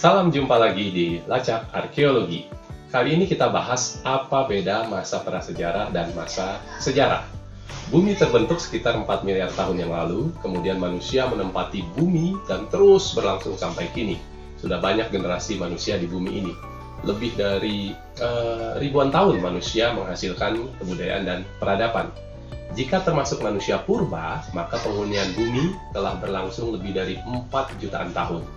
Salam jumpa lagi di Lacak Arkeologi. Kali ini kita bahas apa beda masa prasejarah dan masa sejarah. Bumi terbentuk sekitar 4 miliar tahun yang lalu, kemudian manusia menempati bumi dan terus berlangsung sampai kini. Sudah banyak generasi manusia di bumi ini. Lebih dari ribuan tahun manusia menghasilkan kebudayaan dan peradaban. Jika termasuk manusia purba, maka penghunian bumi telah berlangsung lebih dari 4 jutaan tahun.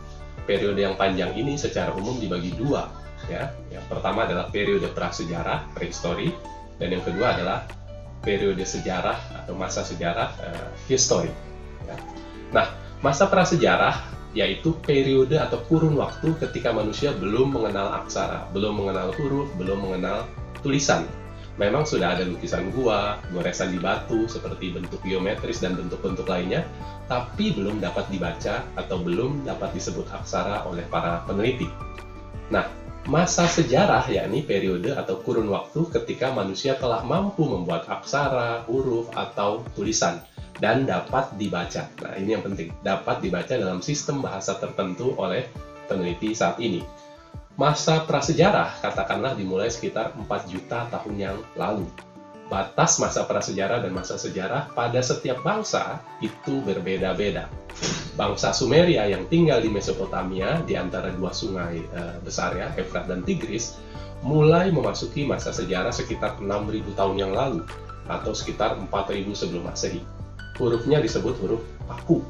Periode yang panjang ini secara umum dibagi dua, ya. Yang pertama adalah periode prasejarah, prehistori, dan yang kedua adalah periode sejarah atau masa sejarah, histori. Ya. Nah, masa prasejarah yaitu periode atau kurun waktu ketika manusia belum mengenal aksara, belum mengenal huruf, belum mengenal tulisan. Memang sudah ada lukisan gua, goresan di batu seperti bentuk geometris dan bentuk-bentuk lainnya, tapi belum dapat dibaca atau belum dapat disebut aksara oleh para peneliti. Nah, masa sejarah yakni periode atau kurun waktu ketika manusia telah mampu membuat aksara, huruf, atau tulisan dan dapat dibaca. Nah, ini yang penting, dapat dibaca dalam sistem bahasa tertentu oleh peneliti saat ini. Masa prasejarah katakanlah dimulai sekitar 4 juta tahun yang lalu. Batas masa prasejarah dan masa sejarah pada setiap bangsa itu berbeda-beda. Bangsa Sumeria yang tinggal di Mesopotamia di antara dua sungai besar ya, Efrat dan Tigris, mulai memasuki masa sejarah sekitar 6.000 tahun yang lalu atau sekitar 4.000 sebelum Masehi. Hurufnya disebut huruf Paku.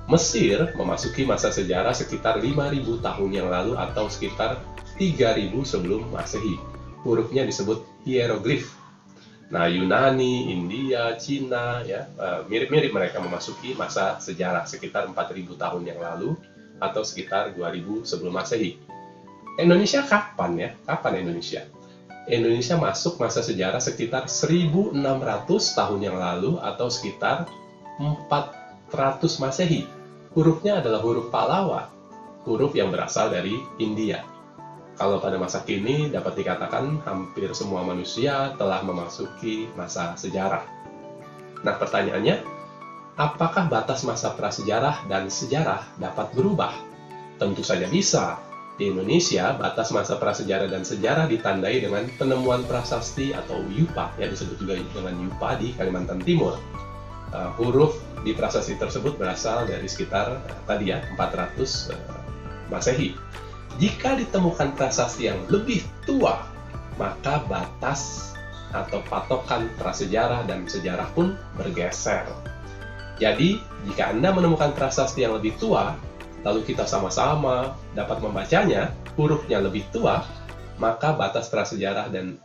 Mesir memasuki masa sejarah sekitar 5.000 tahun yang lalu atau sekitar 3.000 sebelum Masehi. Hurufnya disebut hieroglif. Nah, Yunani, India, Cina, ya mirip-mirip mereka memasuki masa sejarah sekitar 4.000 tahun yang lalu atau sekitar 2.000 sebelum Masehi. Indonesia kapan ya? Kapan Indonesia? Indonesia masuk masa sejarah sekitar 1.600 tahun yang lalu atau sekitar 400 Masehi. Hurufnya adalah huruf Pallawa, huruf yang berasal dari India. Kalau pada masa kini dapat dikatakan hampir semua manusia telah memasuki masa sejarah. Nah, pertanyaannya, apakah batas masa prasejarah dan sejarah dapat berubah? Tentu saja bisa. Di Indonesia, batas masa prasejarah dan sejarah ditandai dengan penemuan prasasti atau yupa, ya disebut juga dengan yupa di Kalimantan Timur. Huruf di prasasti tersebut berasal dari sekitar 400 Masehi. Jika ditemukan prasasti yang lebih tua, maka batas atau patokan prasejarah dan sejarah pun bergeser. Jadi, jika Anda menemukan prasasti yang lebih tua, lalu kita sama-sama dapat membacanya, hurufnya lebih tua, maka batas prasejarah dan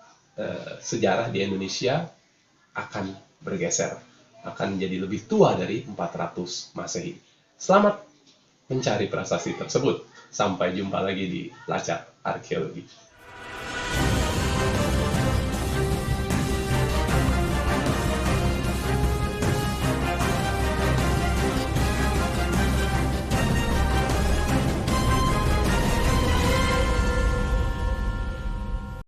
sejarah di Indonesia akan bergeser, akan menjadi lebih tua dari 400 Masehi. Selamat mencari prasasti tersebut. Sampai jumpa lagi di Lacak Arkeologi.